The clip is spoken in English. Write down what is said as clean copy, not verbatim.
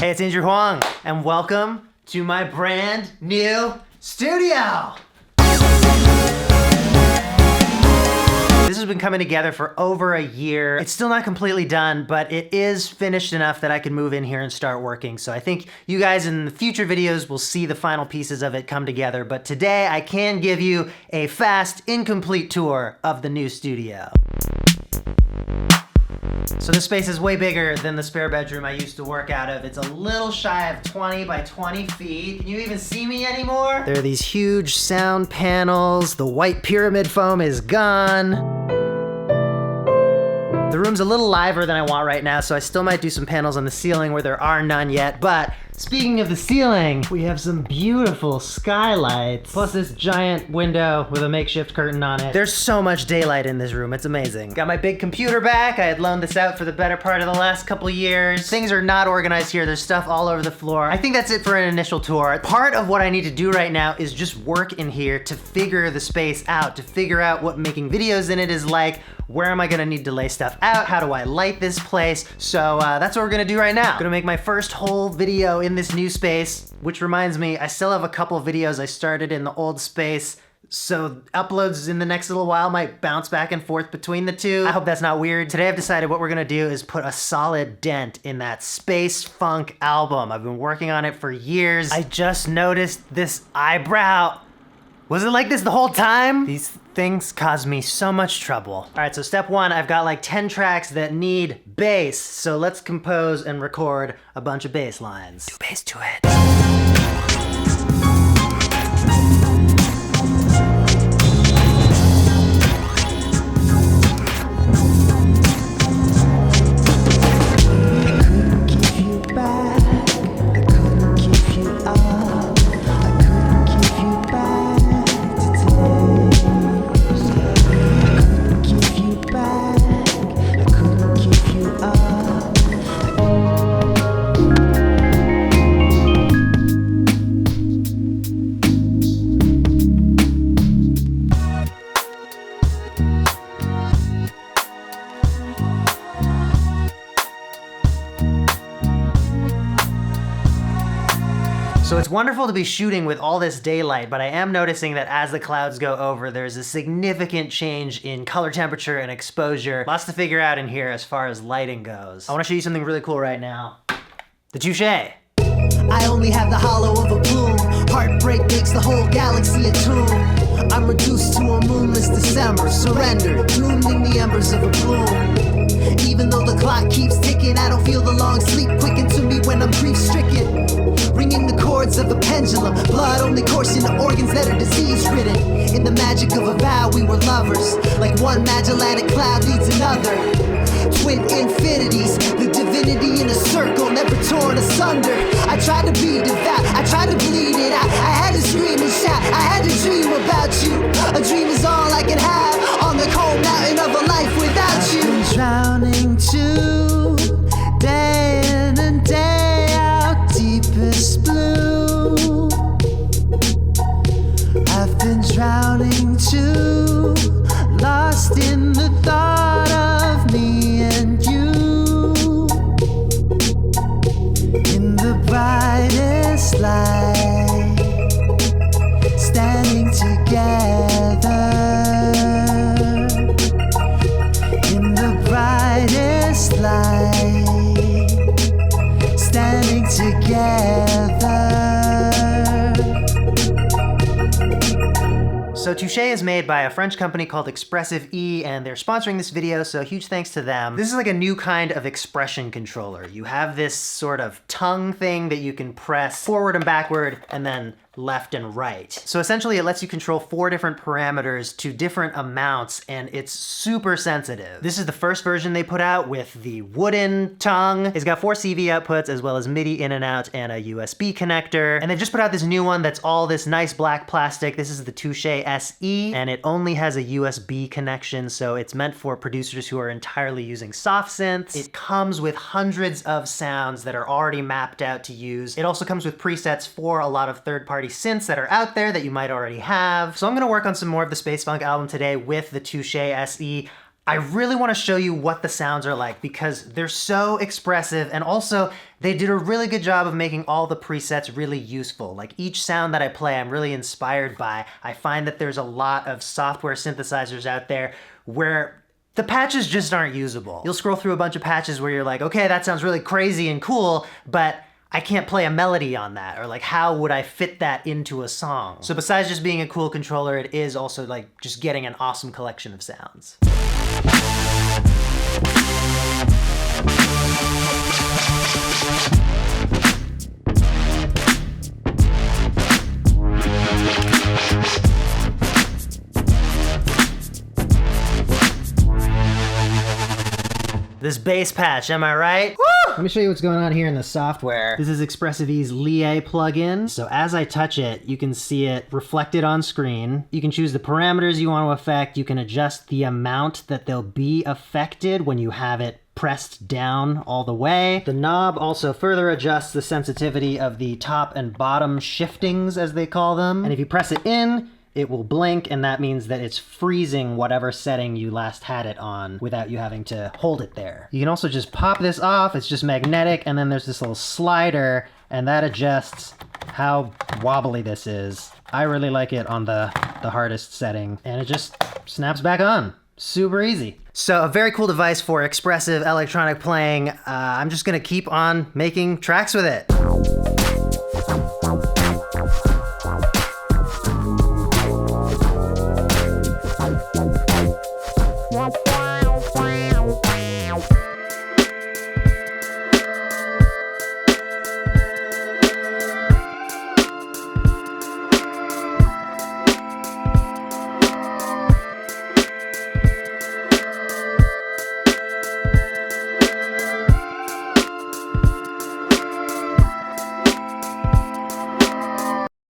Hey, it's Andrew Huang, and welcome to my brand new studio. This has been coming together for over a year. It's still not completely done, but it is finished enough that I can move in here and start working. So I think you guys in the future videos will see the final pieces of it come together. But today I can give you a fast, incomplete tour of the new studio. So this space is way bigger than the spare bedroom I used to work out of. It's a little shy of 20 by 20 feet. Can you even see me anymore? There are these huge sound panels. The white pyramid foam is gone. The room's a little liver than I want right now, so I still might do some panels on the ceiling where there are none yet. But speaking of the ceiling, we have some beautiful skylights, plus this giant window with a makeshift curtain on it. There's so much daylight in this room, it's amazing. Got my big computer back. I had loaned this out for the better part of the last couple years. Things are not organized here. There's stuff all over the floor. I think that's it for an initial tour. Part of what I need to do right now is just work in here to figure the space out, to figure out what making videos in it is like. Where am I gonna need to lay stuff out? How do I light this place? So that's what we're gonna do right now. I'm gonna make my first whole video in this new space, which reminds me, I still have a couple videos I started in the old space, so uploads in the next little while might bounce back and forth between the two. I hope that's not weird. Today I've decided what we're gonna do is put a solid dent in that space funk album. I've been working on it for years. I just noticed this eyebrow. Was it like this the whole time? These things cause me so much trouble. All right, so step one, I've got like 10 tracks that need bass. So let's compose and record a bunch of bass lines. Do bass to it. So it's wonderful to be shooting with all this daylight, but I am noticing that as the clouds go over, there's a significant change in color temperature and exposure. Lots to figure out in here as far as lighting goes. I wanna show you something really cool right now. The Touche. I only have the hollow of a plume. Heartbreak makes the whole galaxy a tomb. I'm reduced to a moonless December, surrendered, doomed in the embers of a bloom. Even though the clock keeps ticking, I don't feel the long sleep quicken to me when I'm grief-stricken. Ringing the chords of a pendulum, blood only coursing the organs that are disease-ridden. In the magic of a vow, we were lovers, like one Magellanic cloud leads another. Twin infinities, the divinity in a circle, never torn asunder. I tried to be devout, I tried to bleed it out. I had to scream and shout, I had to dream about you. A dream is all I can have on the cold mountain of a life without you. I've been drowning too, day in and day out, deepest blue. I've been drowning too, lost in the thought of me and you. In the brightest light, standing together. In the brightest light, standing together. So Touche is made by a French company called Expressive E, and they're sponsoring this video, so huge thanks to them. This is like a new kind of expression controller. You have this sort of tongue thing that you can press forward and backward, and then left and right. So essentially it lets you control 4 different parameters to different amounts, and it's super sensitive. This is the first version they put out with the wooden tongue. It's got 4 CV outputs as well as MIDI in and out and a USB connector. And they've just put out this new one that's all this nice black plastic. This is the Touche SE, and it only has a USB connection, so it's meant for producers who are entirely using soft synths. It comes with hundreds of sounds that are already mapped out to use. It also comes with presets for a lot of third-party synths that are out there that you might already have. So I'm gonna work on some more of the Space Funk album today with the Touche SE. I really want to show you what the sounds are like because they're so expressive, and also they did a really good job of making all the presets really useful. Like each sound that I play, I'm really inspired by. I find that there's a lot of software synthesizers out there where the patches just aren't usable. You'll scroll through a bunch of patches where you're like, okay, that sounds really crazy and cool, but I can't play a melody on that, or like how would I fit that into a song? So besides just being a cool controller, it is also like just getting an awesome collection of sounds. This bass patch, am I right? Woo! Let me show you what's going on here in the software. This is ExpressiveE's Lie plugin. So as I touch it, you can see it reflected on screen. You can choose the parameters you want to affect. You can adjust the amount that they'll be affected when you have it pressed down all the way. The knob also further adjusts the sensitivity of the top and bottom shiftings, as they call them. And if you press it in, it will blink, and that means that it's freezing whatever setting you last had it on without you having to hold it there. You can also just pop this off. It's just magnetic, and then there's this little slider, and that adjusts how wobbly this is. I really like it on the hardest setting, and it just snaps back on. Super easy. So a very cool device for expressive electronic playing. I'm just gonna keep on making tracks with it.